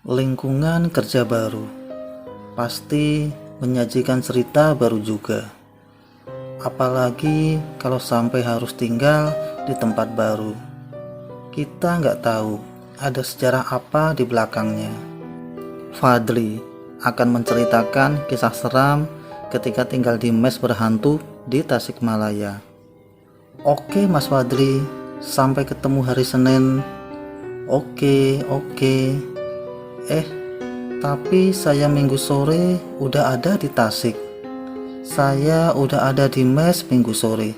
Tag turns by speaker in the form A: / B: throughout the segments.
A: Lingkungan kerja baru pasti menyajikan cerita baru juga. Apalagi kalau sampai harus tinggal di tempat baru. Kita nggak tahu ada sejarah apa di belakangnya. Fadli akan menceritakan kisah seram ketika tinggal di mes berhantu di Tasikmalaya. Oke Mas Fadli, sampai ketemu hari Senin. Oke. Tapi saya minggu sore udah ada di Tasik. Saya udah ada di mes minggu sore.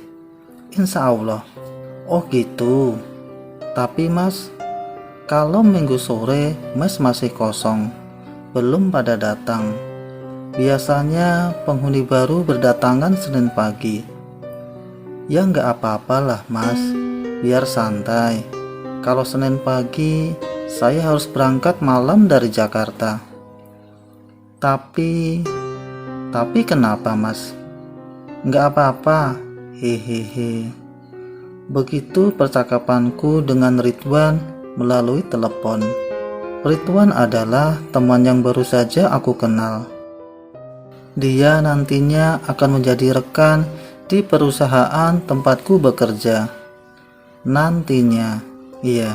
A: Insya Allah. Oh gitu. Tapi Mas, kalau minggu sore mes masih kosong, belum pada datang. Biasanya penghuni baru berdatangan Senin pagi. Ya nggak apa-apalah Mas, biar santai. Kalau Senin pagi saya harus berangkat malam dari Jakarta. Tapi kenapa Mas? Nggak apa-apa, hehehe. Begitu percakapanku dengan Ridwan melalui telepon. Ridwan adalah teman yang baru saja aku kenal. Dia nantinya akan menjadi rekan di perusahaan tempatku bekerja. Nantinya, iya.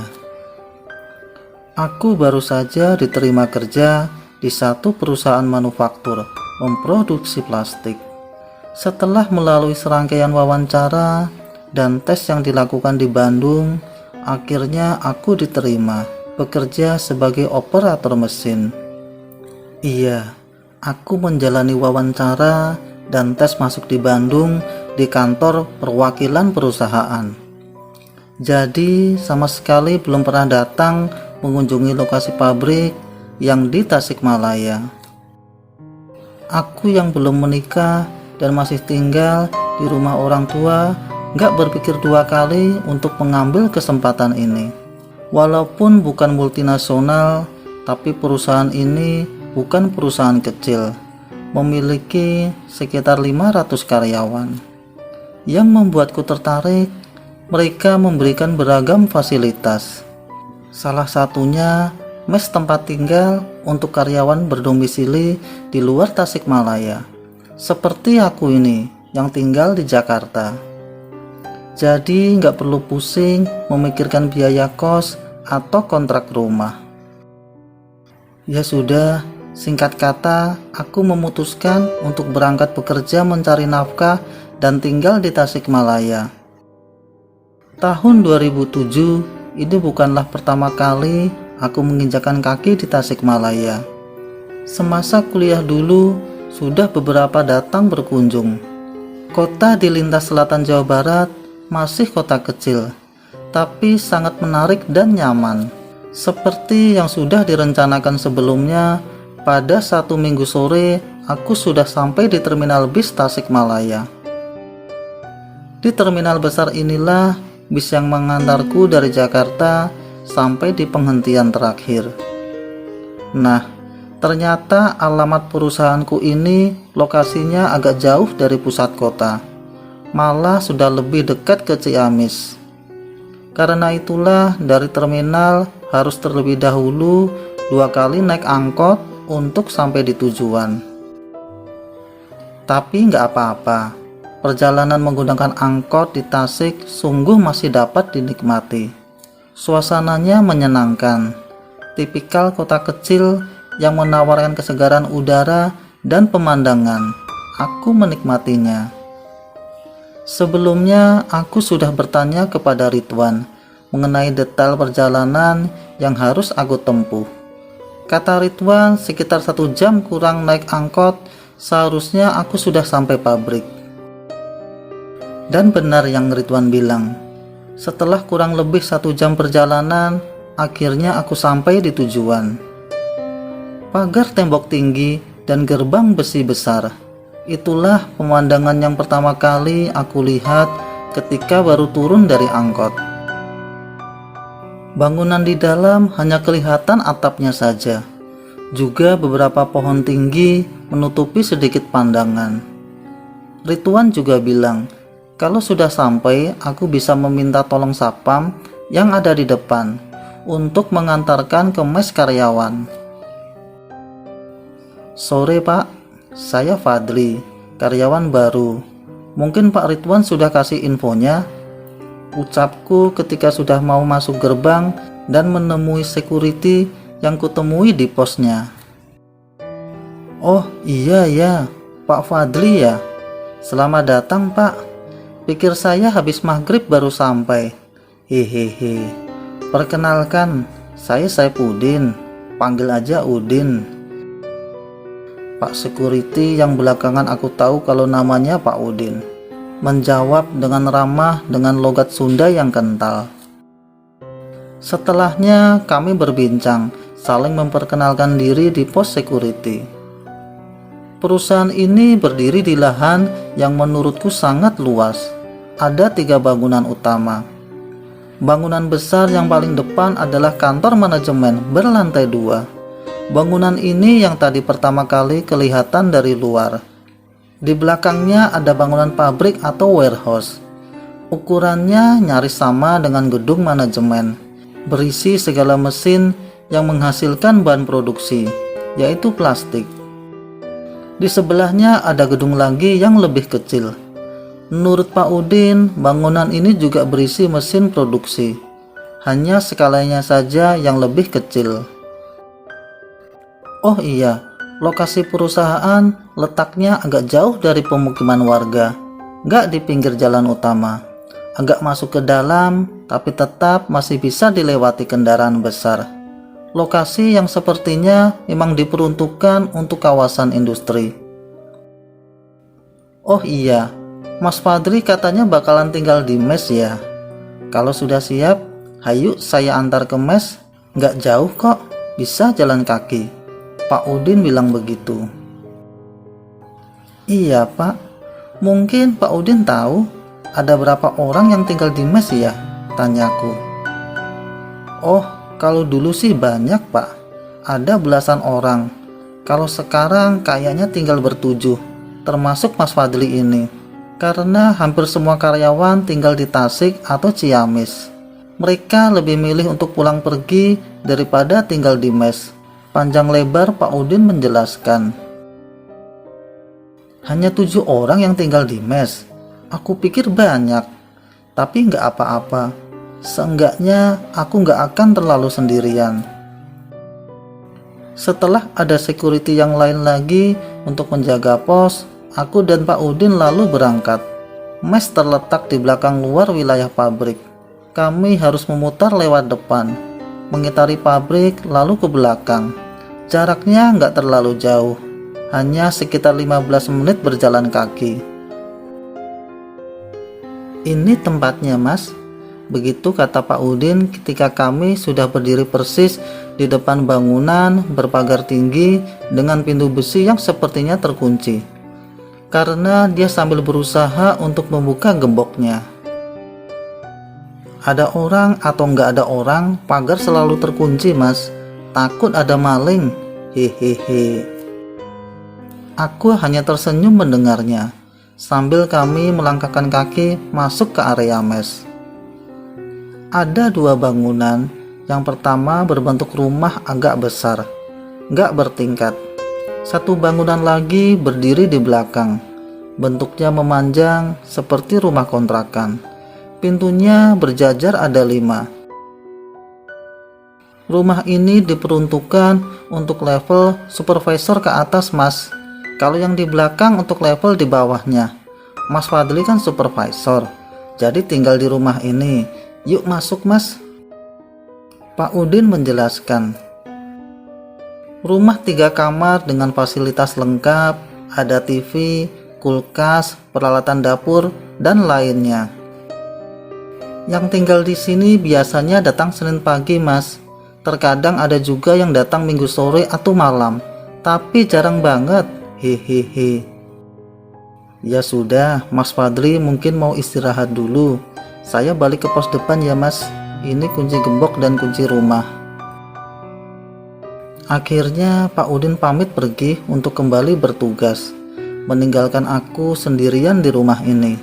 A: Aku baru saja diterima kerja di satu perusahaan manufaktur memproduksi plastik. Setelah melalui serangkaian wawancara dan tes yang dilakukan di Bandung, akhirnya aku diterima bekerja sebagai operator mesin. Iya, aku menjalani wawancara dan tes masuk di Bandung di kantor perwakilan perusahaan. Jadi sama sekali belum pernah datang mengunjungi lokasi pabrik yang di Tasikmalaya. Aku yang belum menikah dan masih tinggal di rumah orang tua gak berpikir dua kali untuk mengambil kesempatan ini. Walaupun bukan multinasional, tapi perusahaan ini bukan perusahaan kecil, memiliki sekitar 500 karyawan. Yang membuatku tertarik, mereka memberikan beragam fasilitas. Salah satunya mes tempat tinggal untuk karyawan berdomisili di luar Tasikmalaya, seperti aku ini yang tinggal di Jakarta. Jadi nggak perlu pusing memikirkan biaya kos atau kontrak rumah. Ya sudah, singkat kata aku memutuskan untuk berangkat bekerja mencari nafkah dan tinggal di Tasikmalaya. Tahun 2007 ini bukanlah pertama kali aku menginjakan kaki di Tasikmalaya. Semasa kuliah dulu, sudah beberapa datang berkunjung. Kota di lintas selatan Jawa Barat masih kota kecil, tapi sangat menarik dan nyaman. Seperti yang sudah direncanakan sebelumnya, pada satu minggu sore, aku sudah sampai di terminal bis Tasikmalaya. Di terminal besar inilah bis yang mengantarku dari Jakarta sampai di penghentian terakhir. Nah, ternyata alamat perusahaanku ini lokasinya agak jauh dari pusat kota. Malah sudah lebih dekat ke Ciamis. Karena itulah dari terminal harus terlebih dahulu 2 kali naik angkot untuk sampai di tujuan. Tapi nggak apa-apa. Perjalanan menggunakan angkot di Tasik sungguh masih dapat dinikmati. Suasananya menyenangkan, tipikal kota kecil yang menawarkan kesegaran udara dan pemandangan. Aku menikmatinya. Sebelumnya aku sudah bertanya kepada Ridwan mengenai detail perjalanan yang harus aku tempuh. Kata Ridwan sekitar 1 jam kurang naik angkot, seharusnya aku sudah sampai pabrik. Dan benar yang Ridwan bilang, setelah kurang lebih 1 jam perjalanan, akhirnya aku sampai di tujuan. Pagar tembok tinggi dan gerbang besi besar, itulah pemandangan yang pertama kali aku lihat ketika baru turun dari angkot. Bangunan di dalam hanya kelihatan atapnya saja, juga beberapa pohon tinggi menutupi sedikit pandangan. Ridwan juga bilang, kalau sudah sampai, aku bisa meminta tolong satpam yang ada di depan untuk mengantarkan ke mes karyawan. Sore Pak, saya Fadli, karyawan baru. Mungkin Pak Ridwan sudah kasih infonya? Ucapku ketika sudah mau masuk gerbang dan menemui security yang kutemui di posnya. Oh iya ya, Pak Fadli ya. Selamat datang Pak. Pikir saya habis maghrib baru sampai. Hehehe. Perkenalkan, saya Saifuddin. Panggil aja Udin. Pak security yang belakangan aku tahu kalau namanya Pak Udin menjawab dengan ramah dengan logat Sunda yang kental. Setelahnya kami berbincang, saling memperkenalkan diri di pos security. Perusahaan ini berdiri di lahan yang menurutku sangat luas. Ada 3 bangunan utama. Bangunan besar yang paling depan adalah kantor manajemen berlantai 2. Bangunan ini yang tadi pertama kali kelihatan dari luar. Di belakangnya ada bangunan pabrik atau warehouse. Ukurannya nyaris sama dengan gedung manajemen, berisi segala mesin yang menghasilkan bahan produksi, yaitu plastik. Di sebelahnya ada gedung lagi yang lebih kecil. Menurut Pak Udin, bangunan ini juga berisi mesin produksi, hanya skalanya saja yang lebih kecil. Oh iya, lokasi perusahaan letaknya agak jauh dari pemukiman warga, nggak di pinggir jalan utama. Agak masuk ke dalam, tapi tetap masih bisa dilewati kendaraan besar. Lokasi yang sepertinya memang diperuntukkan untuk kawasan industri. Oh iya, Mas Fadli katanya bakalan tinggal di mes ya. Kalau sudah siap, hayu saya antar ke mes, nggak jauh kok, bisa jalan kaki. Pak Udin bilang begitu. Iya Pak, mungkin Pak Udin tahu ada berapa orang yang tinggal di mes ya? Tanyaku. Oh, kalau dulu sih banyak Pak, ada belasan orang. Kalau sekarang kayaknya tinggal ber-7, termasuk Mas Fadli ini. Karena hampir semua karyawan tinggal di Tasik atau Ciamis. Mereka lebih milih untuk pulang pergi daripada tinggal di mes. Panjang lebar Pak Udin menjelaskan. Hanya 7 orang yang tinggal di mes. Aku pikir banyak, tapi nggak apa-apa. Seenggaknya aku nggak akan terlalu sendirian. Setelah ada security yang lain lagi untuk menjaga pos, aku dan Pak Udin lalu berangkat. Mes terletak di belakang luar wilayah pabrik. Kami harus memutar lewat depan, mengitari pabrik lalu ke belakang. Jaraknya nggak terlalu jauh, hanya sekitar 15 menit berjalan kaki. Ini tempatnya Mas, begitu kata Pak Udin ketika kami sudah berdiri persis di depan bangunan berpagar tinggi dengan pintu besi yang sepertinya terkunci. Karena dia sambil berusaha untuk membuka gemboknya. Ada orang atau nggak ada orang, pagar selalu terkunci Mas. Takut ada maling. Hehehe. Aku hanya tersenyum mendengarnya, sambil kami melangkahkan kaki masuk ke area mes. Ada 2 bangunan. Yang pertama berbentuk rumah agak besar, nggak bertingkat. Satu bangunan lagi berdiri di belakang. Bentuknya memanjang seperti rumah kontrakan. Pintunya berjajar ada 5. Rumah ini diperuntukkan untuk level supervisor ke atas Mas. Kalau yang di belakang untuk level di bawahnya. Mas Fadli kan supervisor, jadi tinggal di rumah ini. Yuk masuk Mas. Pak Udin menjelaskan. Rumah 3 kamar dengan fasilitas lengkap, ada TV, kulkas, peralatan dapur, dan lainnya. Yang tinggal di sini biasanya datang Senin pagi Mas. Terkadang ada juga yang datang Minggu sore atau malam, tapi jarang banget. Hehehe. Ya sudah, Mas Fadli mungkin mau istirahat dulu. Saya balik ke pos depan ya Mas. Ini kunci gembok dan kunci rumah. Akhirnya Pak Udin pamit pergi untuk kembali bertugas, meninggalkan aku sendirian di rumah ini.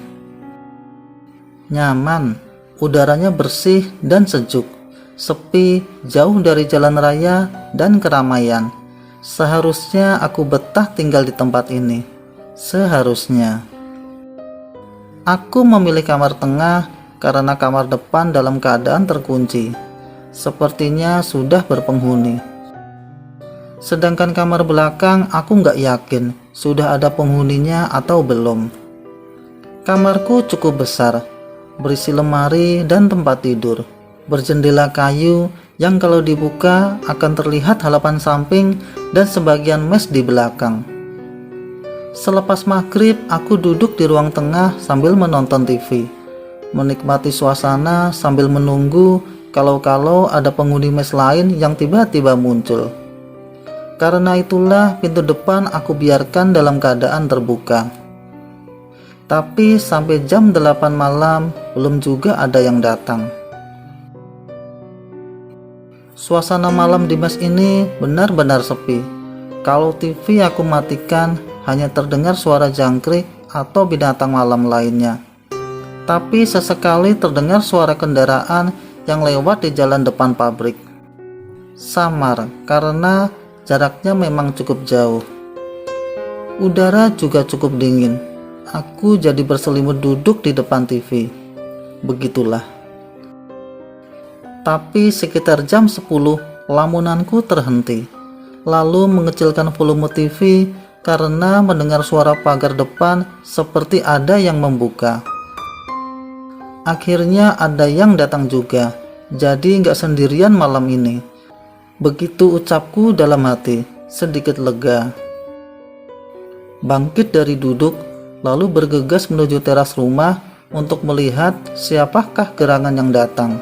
A: Nyaman, udaranya bersih dan sejuk. Sepi, jauh dari jalan raya dan keramaian. Seharusnya aku betah tinggal di tempat ini. Seharusnya. Aku memilih kamar tengah karena kamar depan dalam keadaan terkunci. Sepertinya sudah berpenghuni. Sedangkan kamar belakang aku nggak yakin sudah ada penghuninya atau belum. Kamarku cukup besar, berisi lemari dan tempat tidur, berjendela kayu yang kalau dibuka akan terlihat halaman samping dan sebagian mes di belakang. Selepas maghrib, aku duduk di ruang tengah sambil menonton TV, menikmati suasana sambil menunggu kalau-kalau ada penghuni mes lain yang tiba-tiba muncul. Karena itulah pintu depan aku biarkan dalam keadaan terbuka. Tapi sampai jam 8 malam belum juga ada yang datang. Suasana malam di mes ini benar-benar sepi. Kalau TV aku matikan, hanya terdengar suara jangkrik atau binatang malam lainnya. Tapi sesekali terdengar suara kendaraan yang lewat di jalan depan pabrik. Samar karena jaraknya memang cukup jauh. Udara juga cukup dingin. Aku jadi berselimut duduk di depan TV. Begitulah. Tapi sekitar jam 10, lamunanku terhenti. Lalu mengecilkan volume TV karena mendengar suara pagar depan seperti ada yang membuka. Akhirnya ada yang datang juga, jadi nggak sendirian malam ini. Begitu ucapku dalam hati, sedikit lega. Bangkit dari duduk, lalu bergegas menuju teras rumah untuk melihat siapakah gerangan yang datang.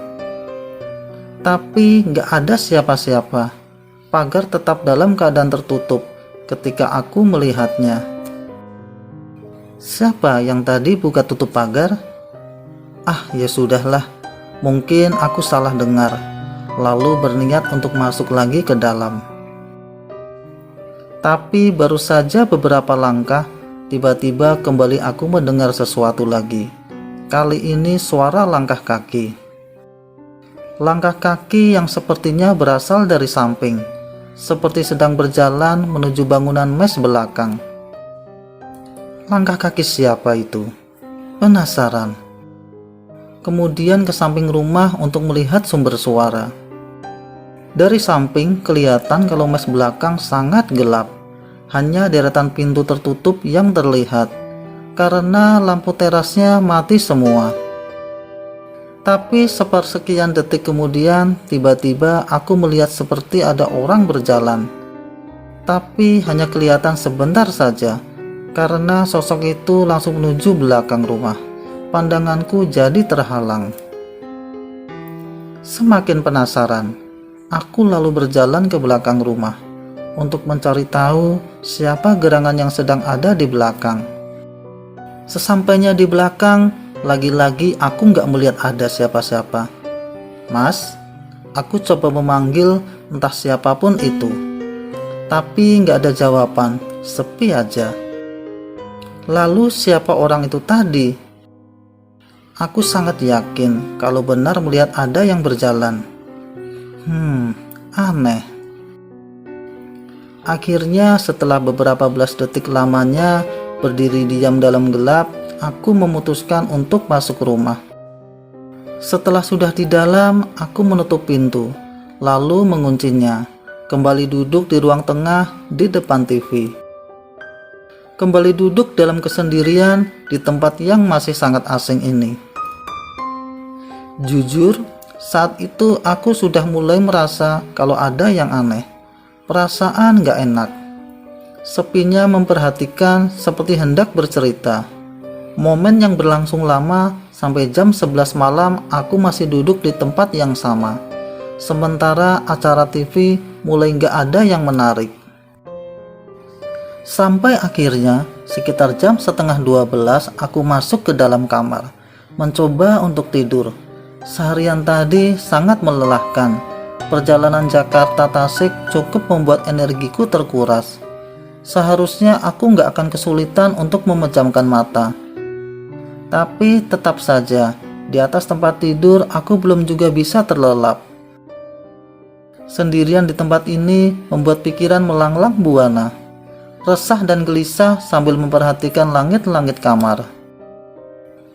A: Tapi nggak ada siapa-siapa. Pagar tetap dalam keadaan tertutup ketika aku melihatnya. Siapa yang tadi buka tutup pagar? Ah, ya sudahlah. Mungkin aku salah dengar. Lalu berniat untuk masuk lagi ke dalam. Tapi baru saja beberapa langkah, tiba-tiba kembali aku mendengar sesuatu lagi. Kali ini suara langkah kaki. Langkah kaki yang sepertinya berasal dari samping, seperti sedang berjalan menuju bangunan mes belakang. Langkah kaki siapa itu? Penasaran. Kemudian ke samping rumah untuk melihat sumber suara. Dari samping kelihatan kalau mes belakang sangat gelap. Hanya deretan pintu tertutup yang terlihat, karena lampu terasnya mati semua. Tapi sepersekian detik kemudian, tiba-tiba aku melihat seperti ada orang berjalan. Tapi hanya kelihatan sebentar saja, karena sosok itu langsung menuju belakang rumah. Pandanganku jadi terhalang. Semakin penasaran, aku lalu berjalan ke belakang rumah untuk mencari tahu siapa gerangan yang sedang ada di belakang. Sesampainya di belakang, lagi-lagi aku nggak melihat ada siapa-siapa. Mas, aku coba memanggil entah siapapun itu. Tapi nggak ada jawaban, sepi aja. Lalu siapa orang itu tadi? Aku sangat yakin kalau benar melihat ada yang berjalan. Aneh. Akhirnya setelah beberapa belas detik lamanya berdiri diam dalam gelap, aku memutuskan untuk masuk rumah. Setelah sudah di dalam, aku menutup pintu, lalu menguncinya. Kembali duduk di ruang tengah di depan TV. Kembali duduk dalam kesendirian di tempat yang masih sangat asing ini. Jujur, saat itu aku sudah mulai merasa kalau ada yang aneh. Perasaan gak enak. Sepinya memperhatikan seperti hendak bercerita. Momen yang berlangsung lama sampai jam 11 malam aku masih duduk di tempat yang sama. Sementara acara TV mulai gak ada yang menarik. Sampai akhirnya sekitar jam setengah 12 aku masuk ke dalam kamar, mencoba untuk tidur. Seharian tadi sangat melelahkan. Perjalanan Jakarta-Tasik cukup membuat energiku terkuras. Seharusnya aku nggak akan kesulitan untuk memejamkan mata. Tapi tetap saja, di atas tempat tidur aku belum juga bisa terlelap. Sendirian di tempat ini membuat pikiran melanglang buana. Resah dan gelisah sambil memperhatikan langit-langit kamar.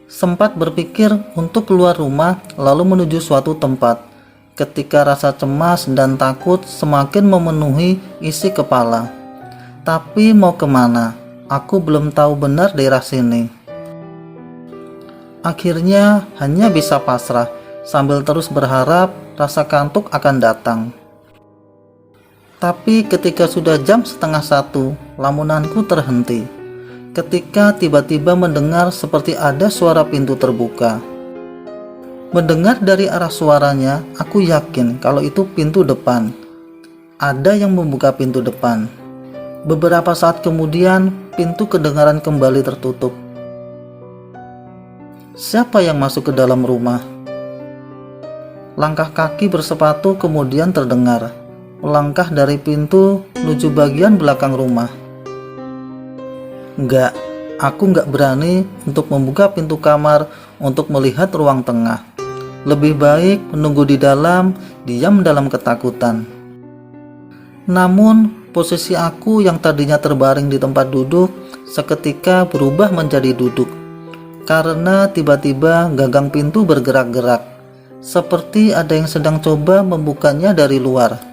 A: Sempat berpikir untuk keluar rumah lalu menuju suatu tempat, ketika rasa cemas dan takut semakin memenuhi isi kepala. Tapi mau kemana? Aku belum tahu benar daerah sini. Akhirnya hanya bisa pasrah sambil terus berharap rasa kantuk akan datang. Tapi ketika sudah jam 12:30, lamunanku terhenti. Ketika tiba-tiba mendengar seperti ada suara pintu terbuka. Mendengar dari arah suaranya, aku yakin kalau itu pintu depan. Ada yang membuka pintu depan. Beberapa saat kemudian, pintu kedengaran kembali tertutup. Siapa yang masuk ke dalam rumah? Langkah kaki bersepatu kemudian terdengar. Melangkah dari pintu menuju bagian belakang rumah. Aku nggak berani untuk membuka pintu kamar untuk melihat ruang tengah. Lebih baik menunggu di dalam, diam dalam ketakutan. Namun, posisi aku yang tadinya terbaring di tempat duduk, seketika berubah menjadi duduk. Karena tiba-tiba gagang pintu bergerak-gerak, seperti ada yang sedang coba membukanya dari luar.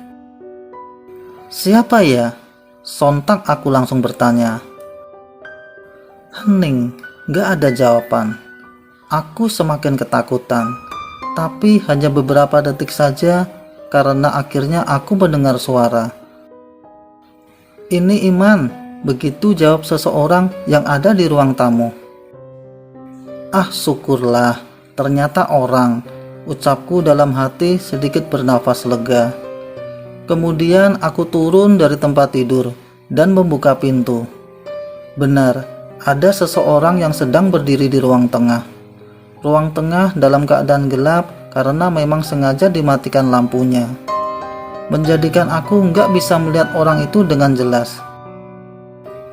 A: Siapa ya? Sontak aku langsung bertanya. Hening, gak ada jawaban. Aku semakin ketakutan, tapi hanya beberapa detik saja karena akhirnya aku mendengar suara. Ini Iman, begitu jawab seseorang yang ada di ruang tamu. Ah, syukurlah, ternyata orang, ucapku dalam hati sedikit bernafas lega. Kemudian aku turun dari tempat tidur dan membuka pintu. Benar, ada seseorang yang sedang berdiri di ruang tengah. Ruang tengah dalam keadaan gelap karena memang sengaja dimatikan lampunya, menjadikan aku nggak bisa melihat orang itu dengan jelas.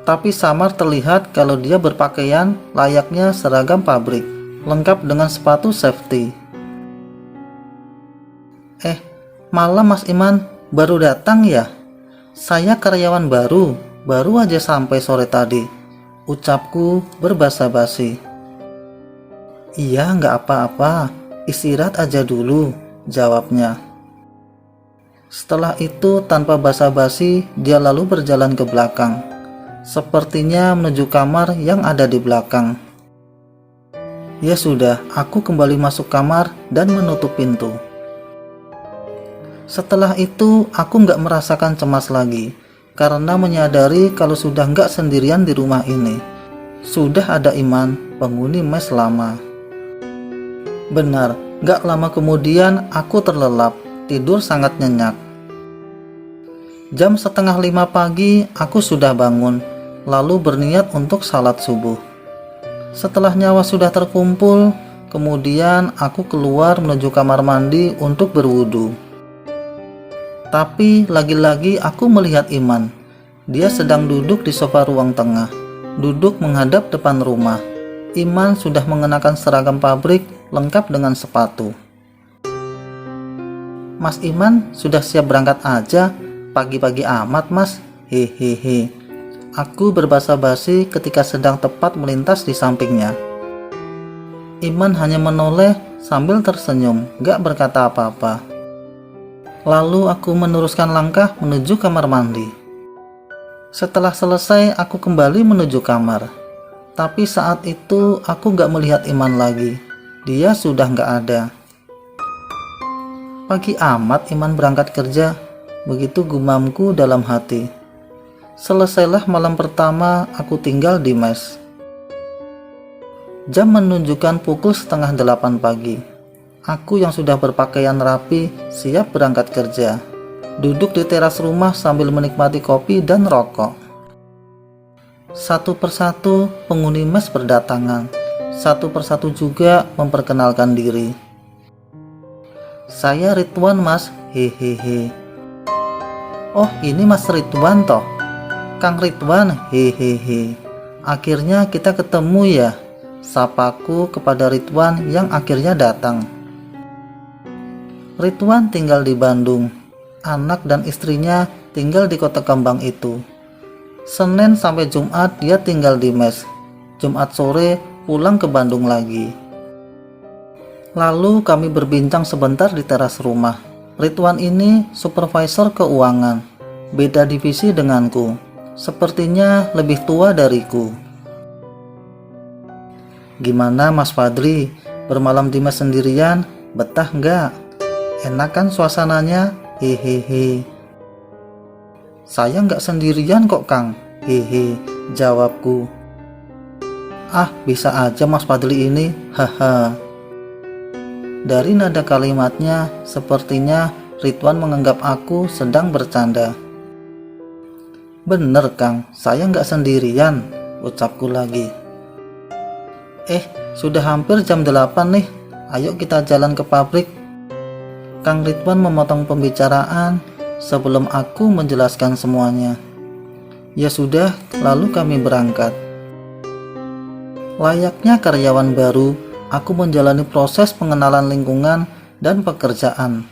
A: Tapi samar terlihat kalau dia berpakaian layaknya seragam pabrik, lengkap dengan sepatu safety. Malam Mas Iman, baru datang ya? Saya karyawan baru aja sampai sore tadi, ucapku berbasa-basi. Iya, nggak apa-apa, istirahat aja dulu, jawabnya. Setelah itu tanpa basa-basi dia lalu berjalan ke belakang, sepertinya menuju kamar yang ada di belakang. Ya sudah, aku kembali masuk kamar dan menutup pintu. Setelah itu aku nggak merasakan cemas lagi, karena menyadari kalau sudah nggak sendirian di rumah ini. Sudah ada Iman, penghuni mes lama. Benar, nggak lama kemudian aku terlelap, tidur sangat nyenyak. Jam 4:30 pagi aku sudah bangun, lalu berniat untuk salat subuh. Setelah nyawa sudah terkumpul, kemudian aku keluar menuju kamar mandi untuk berwudu. Tapi lagi-lagi aku melihat Iman. Dia sedang duduk di sofa ruang tengah, duduk menghadap depan rumah. Iman sudah mengenakan seragam pabrik lengkap dengan sepatu. Mas Iman sudah siap berangkat aja, pagi-pagi amat mas, hehehe. Aku berbasa-basi ketika sedang tepat melintas di sampingnya. Iman hanya menoleh sambil tersenyum, gak berkata apa-apa. Lalu aku meneruskan langkah menuju kamar mandi. Setelah selesai, aku kembali menuju kamar. Tapi saat itu aku gak melihat Iman lagi. Dia sudah gak ada. Pagi amat Iman berangkat kerja, begitu gumamku dalam hati. Selesailah malam pertama aku tinggal di mes. Jam menunjukkan pukul 7:30 pagi. Aku yang sudah berpakaian rapi siap berangkat kerja. Duduk di teras rumah sambil menikmati kopi dan rokok. Satu persatu penghuni mes berdatangan. Satu persatu juga memperkenalkan diri. Saya Ridwan mas, hehehe. Oh ini mas Ridwan toh? Kang Ridwan, hehehe. Akhirnya kita ketemu ya, sapaku kepada Ridwan yang akhirnya datang. Ridwan tinggal di Bandung. Anak dan istrinya tinggal di kota kembang itu. Senin sampai Jumat dia tinggal di mes. Jumat sore pulang ke Bandung lagi. Lalu kami berbincang sebentar di teras rumah. Ridwan ini supervisor keuangan, beda divisi denganku. Sepertinya lebih tua dariku. Gimana Mas Fadri, bermalam di mes sendirian, betah nggak? Enak kan suasananya? Hehehe. Saya nggak sendirian kok Kang, hehe, jawabku. Ah, bisa aja Mas Fadli ini, haha. Dari nada kalimatnya, sepertinya Ridwan menganggap aku sedang bercanda. Bener Kang, saya nggak sendirian, ucapku lagi. Sudah hampir jam 8 nih, ayo kita jalan ke pabrik. Kang Ridwan memotong pembicaraan sebelum aku menjelaskan semuanya. Ya sudah, lalu kami berangkat. Layaknya karyawan baru, aku menjalani proses pengenalan lingkungan dan pekerjaan.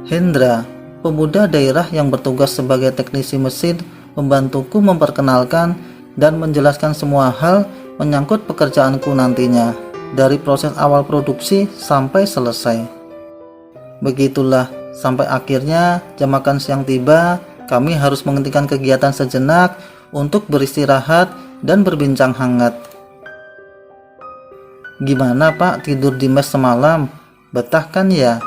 A: Hendra, pemuda daerah yang bertugas sebagai teknisi mesin, membantuku memperkenalkan dan menjelaskan semua hal menyangkut pekerjaanku nantinya, dari proses awal produksi sampai selesai. Begitulah, sampai akhirnya jam makan siang tiba, kami harus menghentikan kegiatan sejenak untuk beristirahat dan berbincang hangat. Gimana Pak tidur di mes semalam? Betah kan ya?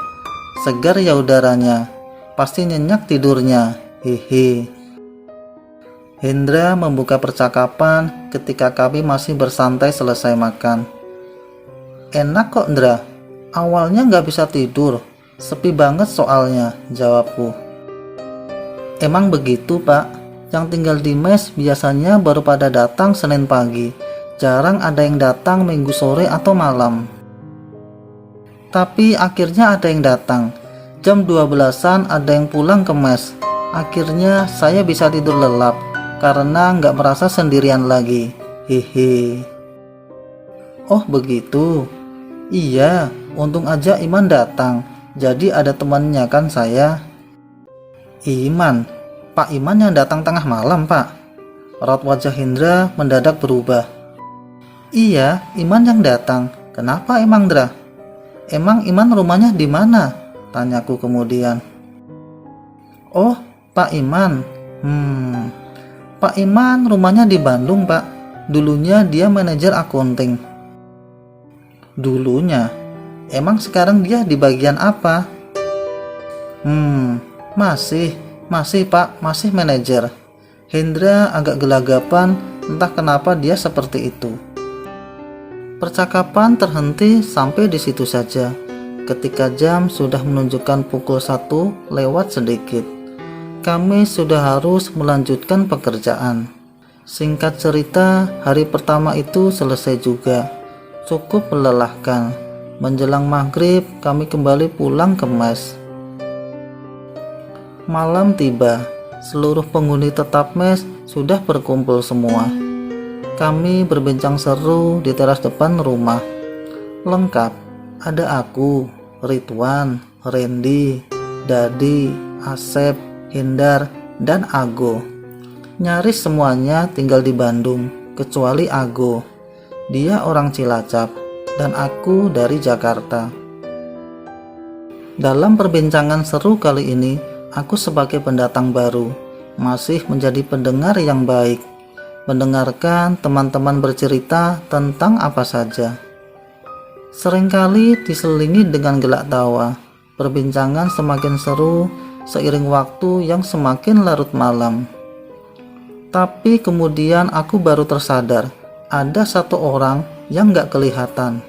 A: Segar ya udaranya? Pasti nyenyak tidurnya, hehe. Hendra membuka percakapan ketika kami masih bersantai selesai makan. Enak kok Ndra, awalnya nggak bisa tidur, sepi banget soalnya, jawabku. Emang begitu Pak, yang tinggal di mes biasanya baru pada datang Senin pagi, jarang ada yang datang Minggu sore atau malam. Tapi akhirnya ada yang datang. Jam 12-an ada yang pulang ke mes. Akhirnya saya bisa tidur lelap karena nggak merasa sendirian lagi. Hehe. Oh begitu. Iya, untung aja Iman datang. Jadi ada temannya kan saya. Iman? Pak Iman yang datang tengah malam Pak? Raut wajah Hendra mendadak berubah. Iya, Iman yang datang. Kenapa emang Dra? Emang Iman rumahnya di mana? Tanyaku kemudian. Oh, Pak Iman. Pak Iman rumahnya di Bandung, Pak. Dulunya dia manajer akunting. Dulunya? Emang sekarang dia di bagian apa? Masih Pak, masih manajer. Hendra agak gelagapan, entah kenapa dia seperti itu. Percakapan terhenti sampai di situ saja. Ketika jam sudah menunjukkan pukul 1 lewat sedikit, kami sudah harus melanjutkan pekerjaan. Singkat cerita, hari pertama itu selesai juga. Cukup melelahkan. Menjelang maghrib, kami kembali pulang ke mes. Malam tiba, seluruh penghuni tetap mes sudah berkumpul semua. Kami berbincang seru di teras depan rumah. Lengkap, ada aku, Ridwan, Randy, Dadi, Asep, Hindar, dan Ago. Nyaris semuanya tinggal di Bandung, kecuali Ago. Dia orang Cilacap, dan aku dari Jakarta. Dalam perbincangan seru kali ini, aku sebagai pendatang baru, masih menjadi pendengar yang baik, mendengarkan teman-teman bercerita tentang apa saja. Seringkali diselingi dengan gelak tawa. Perbincangan semakin seru seiring waktu yang semakin larut malam. Tapi kemudian aku baru tersadar, ada satu orang yang gak kelihatan.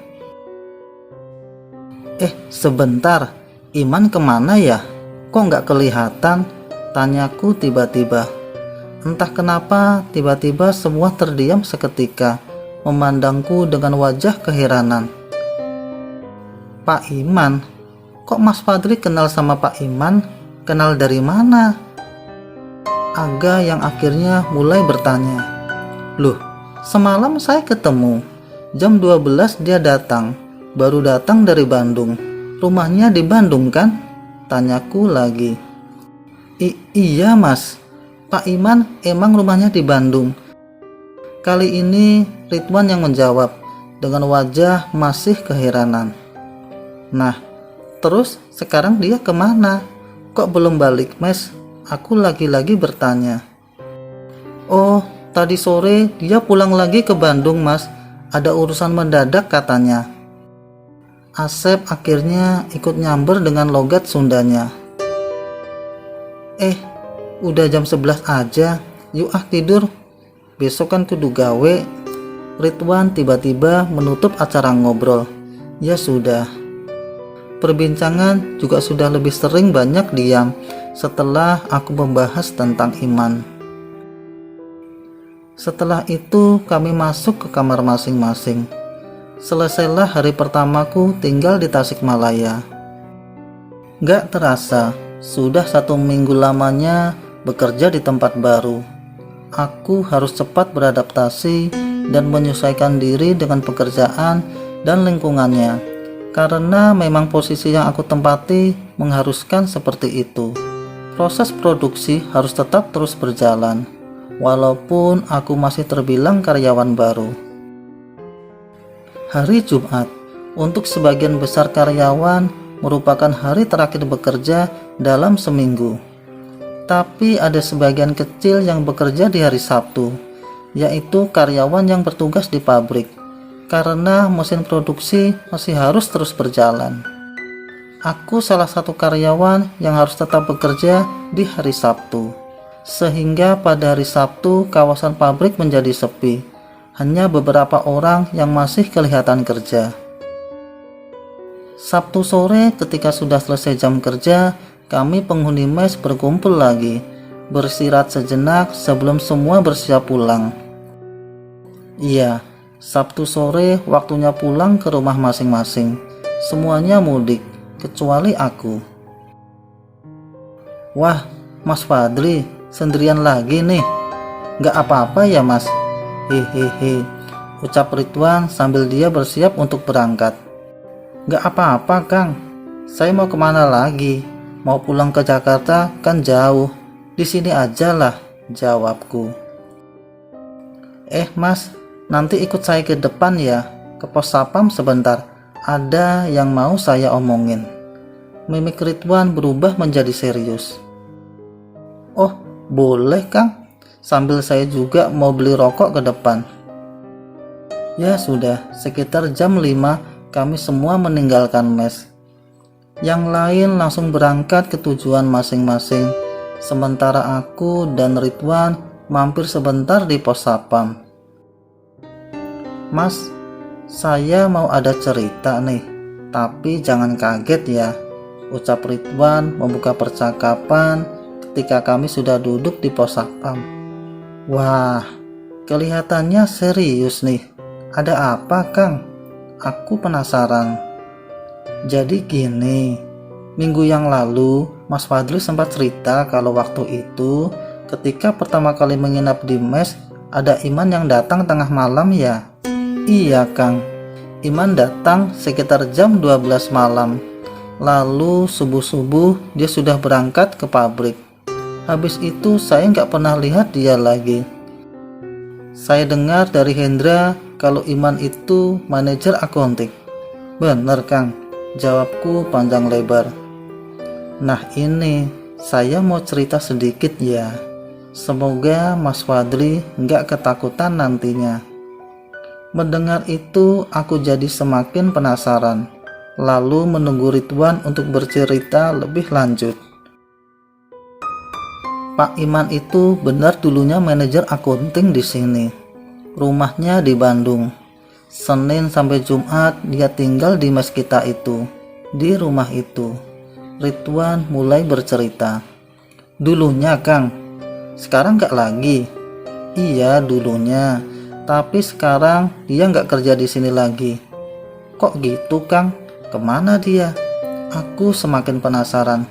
A: Sebentar, Iman kemana ya? Kok gak kelihatan? Tanyaku tiba-tiba. Entah kenapa tiba-tiba semua terdiam seketika, memandangku dengan wajah keheranan. Pak Iman? Kok Mas Fadri kenal sama Pak Iman? Kenal dari mana? Aga yang akhirnya mulai bertanya. Loh, semalam saya ketemu. Jam 12 dia datang. Baru datang dari Bandung. Rumahnya di Bandung kan? Tanyaku lagi. Iya mas, Pak Iman emang rumahnya di Bandung. Kali ini Ridwan yang menjawab dengan wajah masih keheranan. Nah, terus sekarang dia kemana? Kok belum balik mas? Aku lagi-lagi bertanya. Oh, tadi sore dia pulang lagi ke Bandung mas. Ada urusan mendadak katanya. Asep akhirnya ikut nyamber dengan logat Sundanya. Udah jam 11 aja. Yuk tidur. Besok kan kudu gawe. Ridwan tiba-tiba menutup acara ngobrol. Ya sudah. Perbincangan juga sudah lebih sering banyak diam setelah aku membahas tentang iman. Setelah itu kami masuk ke kamar masing-masing. Selesailah hari pertamaku tinggal di Tasikmalaya. Gak terasa, sudah 1 minggu lamanya bekerja di tempat baru. Aku harus cepat beradaptasi dan menyesuaikan diri dengan pekerjaan dan lingkungannya, karena memang posisi yang aku tempati mengharuskan seperti itu. Proses produksi harus tetap terus berjalan, walaupun aku masih terbilang karyawan baru. Hari Jumat untuk sebagian besar karyawan merupakan hari terakhir bekerja dalam seminggu. Tapi ada sebagian kecil yang bekerja di hari Sabtu, yaitu karyawan yang bertugas di pabrik, karena mesin produksi masih harus terus berjalan. Aku salah satu karyawan yang harus tetap bekerja di hari Sabtu, sehingga pada hari Sabtu kawasan pabrik menjadi sepi. Hanya beberapa orang yang masih kelihatan kerja. Sabtu sore ketika sudah selesai jam kerja, kami penghuni mes berkumpul lagi, beristirahat sejenak sebelum semua bersiap pulang. Iya, Sabtu sore waktunya pulang ke rumah masing-masing. Semuanya mudik, kecuali aku. Wah, Mas Fadli, sendirian lagi nih. Gak apa-apa ya mas? Hehehe, ucap Ridwan sambil dia bersiap untuk berangkat. Gak apa-apa Kang, saya mau kemana lagi? Mau pulang ke Jakarta kan jauh. Di sini aja lah, jawabku. Mas, nanti ikut saya ke depan ya, ke pos sapam sebentar. Ada yang mau saya omongin. Mimik Ridwan berubah menjadi serius. Oh, boleh Kang. Sambil saya juga mau beli rokok ke depan. Ya sudah, sekitar jam 5 kami semua meninggalkan mes. Yang lain langsung berangkat ke tujuan masing-masing. Sementara aku dan Ridwan mampir sebentar di pos sapam. Mas, saya mau ada cerita nih, tapi jangan kaget ya, ucap Ridwan membuka percakapan ketika kami sudah duduk di pos sapam. Wah, kelihatannya serius nih. Ada apa Kang? Aku penasaran. Jadi gini, minggu yang lalu Mas Fadli sempat cerita kalau waktu itu ketika pertama kali menginap di mes ada Iman yang datang tengah malam ya? Iya Kang, Iman datang sekitar jam 12 malam. Lalu subuh-subuh dia sudah berangkat ke pabrik. Habis itu saya nggak pernah lihat dia lagi. Saya dengar dari Hendra kalau Iman itu manajer akunting. Bener Kang, jawabku panjang lebar. Nah ini, saya mau cerita sedikit ya. Semoga Mas Fadli nggak ketakutan nantinya. Mendengar itu aku jadi semakin penasaran, lalu menunggu Ridwan untuk bercerita lebih lanjut. Pak Iman itu benar dulunya manajer akunting di sini. Rumahnya di Bandung. Senin sampai Jumat dia tinggal di mes kita itu, di rumah itu. Ridwan mulai bercerita. Dulunya Kang, sekarang gak lagi. Iya dulunya, tapi sekarang dia gak kerja di sini lagi. Kok gitu Kang? Kemana dia? Aku semakin penasaran.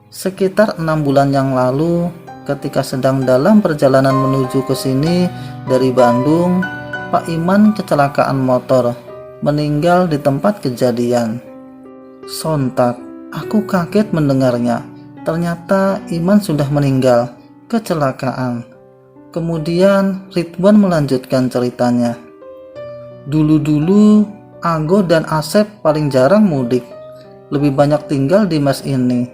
A: Sekitar 6 bulan yang lalu, ketika sedang dalam perjalanan menuju ke sini dari Bandung, Pak Iman kecelakaan motor, meninggal di tempat kejadian. Sontak, Aku kaget mendengarnya. Ternyata Iman sudah meninggal, kecelakaan. Kemudian Ridwan melanjutkan ceritanya. Dulu-dulu Ago dan Asep paling jarang mudik, lebih banyak tinggal di mes ini.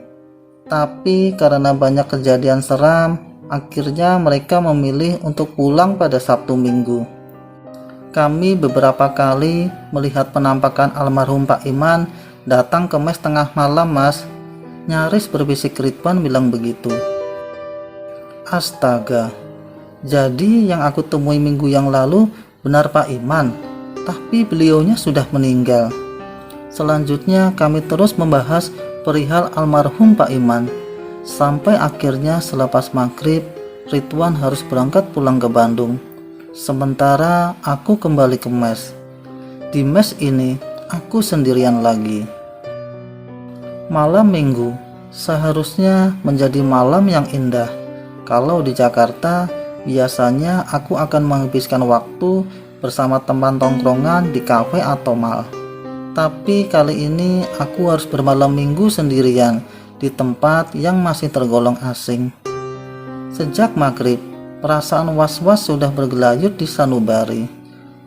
A: Tapi karena banyak kejadian seram, akhirnya mereka memilih untuk pulang pada Sabtu Minggu. Kami beberapa kali melihat penampakan almarhum Pak Iman datang ke mes tengah malam, Mas. Nyaris berbisik Ridwan bilang begitu. Astaga, jadi yang aku temui minggu yang lalu benar Pak Iman, tapi beliaunya sudah meninggal. Selanjutnya kami terus membahas perihal almarhum Pak Iman, sampai akhirnya selepas maghrib Ridwan harus berangkat pulang ke Bandung. Sementara aku kembali ke mes. Di mes ini aku sendirian lagi. Malam minggu seharusnya menjadi malam yang indah. Kalau di Jakarta, biasanya aku akan menghabiskan waktu bersama teman tongkrongan di kafe atau mal. Tapi kali ini aku harus bermalam minggu sendirian di tempat yang masih tergolong asing. Sejak maghrib, perasaan was-was sudah bergelayut di sanubari,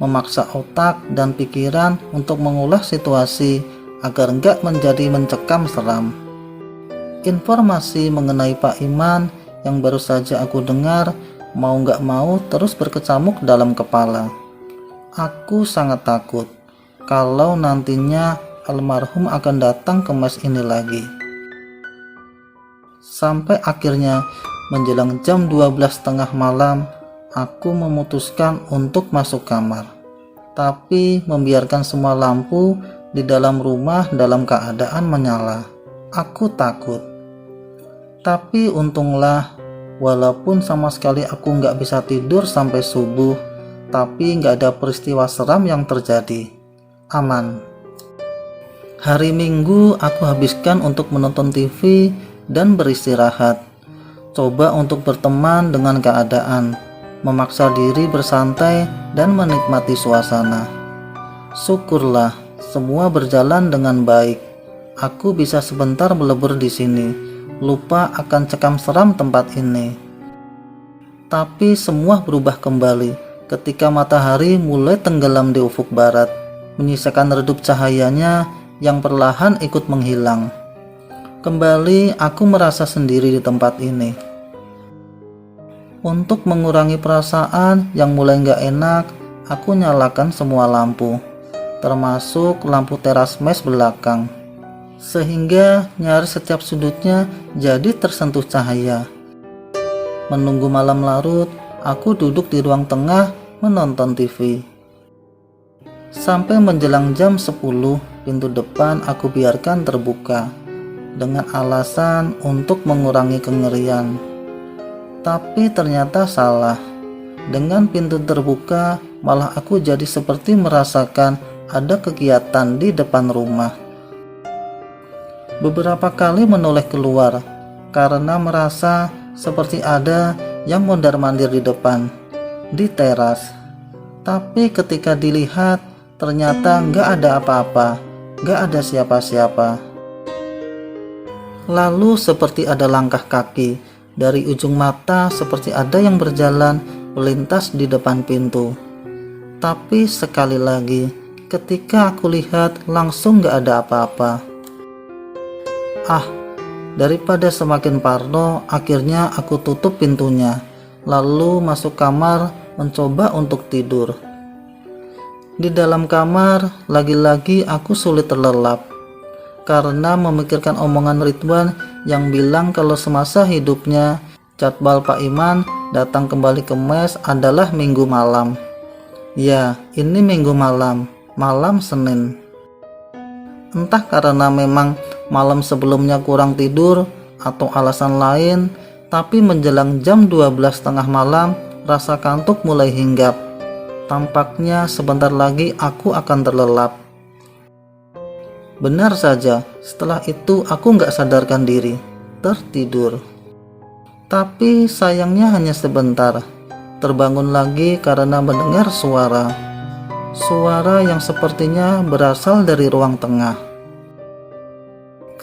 A: memaksa otak dan pikiran untuk mengolah situasi agar enggak menjadi mencekam seram. Informasi mengenai Pak Iman yang baru saja aku dengar mau enggak mau terus berkecamuk dalam kepala. Aku sangat takut kalau nantinya almarhum akan datang ke mes ini lagi. Sampai akhirnya menjelang jam 12:30 malam, aku memutuskan untuk masuk kamar, tapi membiarkan semua lampu di dalam rumah dalam keadaan menyala. Aku takut. Tapi untunglah, walaupun sama sekali aku nggak bisa tidur sampai subuh, tapi nggak ada peristiwa seram yang terjadi. Aman. Hari Minggu aku habiskan untuk menonton TV dan beristirahat. Coba untuk berteman dengan keadaan, memaksa diri bersantai dan menikmati suasana. Syukurlah, semua berjalan dengan baik. Aku bisa sebentar melebur di sini, lupa akan cekam seram tempat ini. Tapi semua berubah kembali ketika matahari mulai tenggelam di ufuk barat, menyisakan redup cahayanya yang perlahan ikut menghilang. Kembali aku merasa sendiri di tempat ini. Untuk mengurangi perasaan yang mulai gak enak, aku nyalakan semua lampu, termasuk lampu teras mes belakang, sehingga nyaris setiap sudutnya jadi tersentuh cahaya. Menunggu malam larut, aku duduk di ruang tengah menonton TV. Sampai menjelang jam 10, pintu depan aku biarkan terbuka dengan alasan untuk mengurangi kengerian. Tapi ternyata salah. Dengan pintu terbuka, malah aku jadi seperti merasakan ada kegiatan di depan rumah. Beberapa kali menoleh keluar karena merasa seperti ada yang mondar-mandir di depan, di teras. Tapi ketika dilihat, ternyata nggak ada apa-apa, nggak ada siapa-siapa. Lalu seperti ada langkah kaki, dari ujung mata seperti ada yang berjalan melintas di depan pintu. Tapi sekali lagi, ketika aku lihat langsung gak ada apa-apa. Daripada semakin parno, akhirnya aku tutup pintunya, lalu masuk kamar mencoba untuk tidur. Di dalam kamar, lagi-lagi aku sulit terlelap karena memikirkan omongan Ridwan yang bilang kalau semasa hidupnya jadwal Pak Iman datang kembali ke mes adalah minggu malam. Ya, ini minggu malam, malam Senin. Entah karena memang malam sebelumnya kurang tidur atau alasan lain, tapi menjelang jam 12:30 malam rasa kantuk mulai hinggap. Tampaknya sebentar lagi aku akan terlelap. Benar saja, setelah itu aku nggak sadarkan diri, tertidur. Tapi sayangnya hanya sebentar, terbangun lagi karena mendengar suara yang sepertinya berasal dari ruang tengah.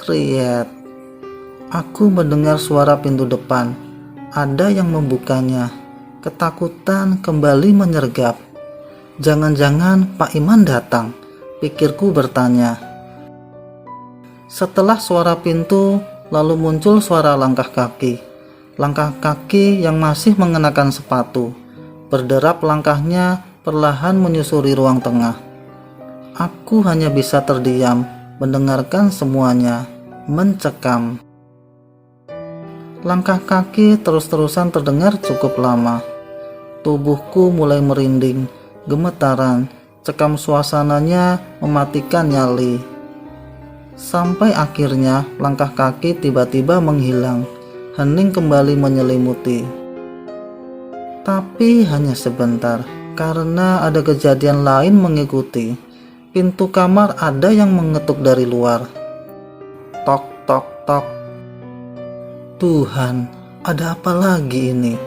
A: Kriet. Aku mendengar suara pintu depan. Ada yang membukanya. Ketakutan kembali menyergap. Jangan-jangan Pak Iman datang, pikirku bertanya. Setelah suara pintu, lalu muncul suara langkah kaki. Langkah kaki yang masih mengenakan sepatu. Berderap langkahnya perlahan menyusuri ruang tengah. Aku hanya bisa terdiam, mendengarkan semuanya, mencekam. Langkah kaki terus-terusan terdengar cukup lama. Tubuhku mulai merinding, gemetaran, cekam suasananya mematikan nyali. Sampai akhirnya langkah kaki tiba-tiba menghilang, hening kembali menyelimuti. Tapi hanya sebentar, karena ada kejadian lain mengikuti. Pintu kamar ada yang mengetuk dari luar. Tok, tok, tok. Tuhan, ada apa lagi ini?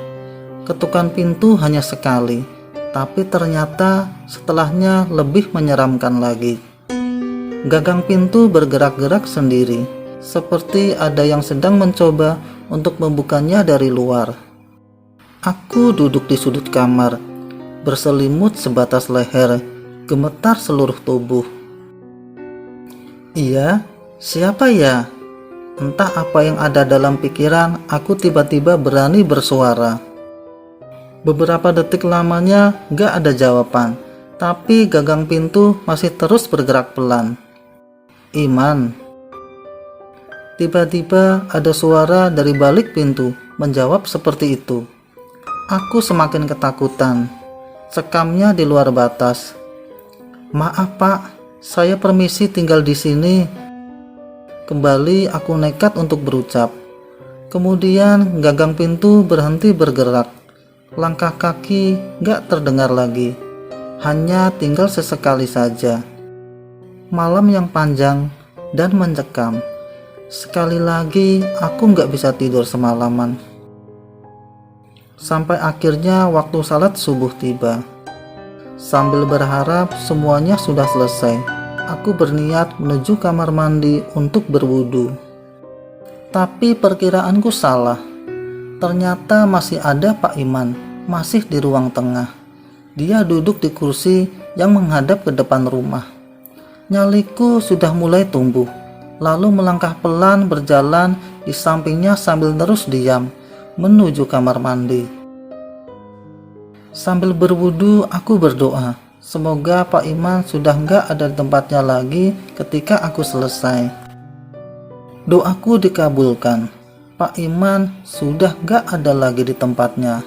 A: Ketukan pintu hanya sekali, tapi ternyata setelahnya lebih menyeramkan lagi. Gagang pintu bergerak-gerak sendiri, seperti ada yang sedang mencoba untuk membukanya dari luar. Aku duduk di sudut kamar, berselimut sebatas leher, gemetar seluruh tubuh. Iya, siapa ya? Entah apa yang ada dalam pikiran, aku tiba-tiba berani bersuara. Beberapa detik lamanya gak ada jawaban, tapi gagang pintu masih terus bergerak pelan. Iman. Tiba-tiba ada suara dari balik pintu menjawab seperti itu. Aku semakin ketakutan. Cekamnya di luar batas. Maaf Pak, saya permisi tinggal di sini. Kembali aku nekat untuk berucap. Kemudian gagang pintu berhenti bergerak. Langkah kaki gak terdengar lagi. Hanya tinggal sesekali saja. Malam yang panjang dan mencekam. Sekali lagi aku gak bisa tidur semalaman. Sampai akhirnya waktu salat subuh tiba. Sambil berharap semuanya sudah selesai, aku berniat menuju kamar mandi untuk berwudu. Tapi perkiraanku salah. Ternyata masih ada Pak Iman, masih di ruang tengah. Dia duduk di kursi yang menghadap ke depan rumah. Nyaliku sudah mulai tumbuh, lalu melangkah pelan berjalan di sampingnya sambil terus diam, menuju kamar mandi. Sambil berwudu, aku berdoa, semoga Pak Iman sudah gak ada di tempatnya lagi ketika aku selesai. Doaku dikabulkan. Pak Iman sudah gak ada lagi di tempatnya.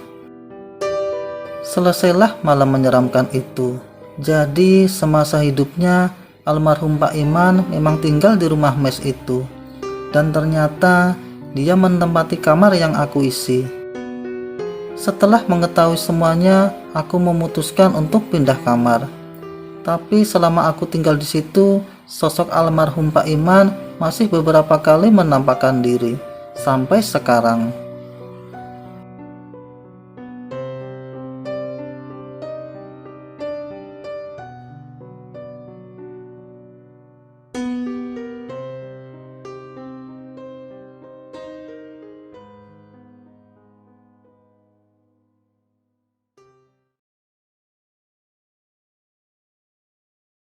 A: Selesailah malam menyeramkan itu. Jadi semasa hidupnya almarhum Pak Iman memang tinggal di rumah mes itu. Dan ternyata dia menempati kamar yang aku isi. Setelah mengetahui semuanya, aku memutuskan untuk pindah kamar. Tapi selama aku tinggal di situ, sosok almarhum Pak Iman masih beberapa kali menampakkan diri. Sampai sekarang.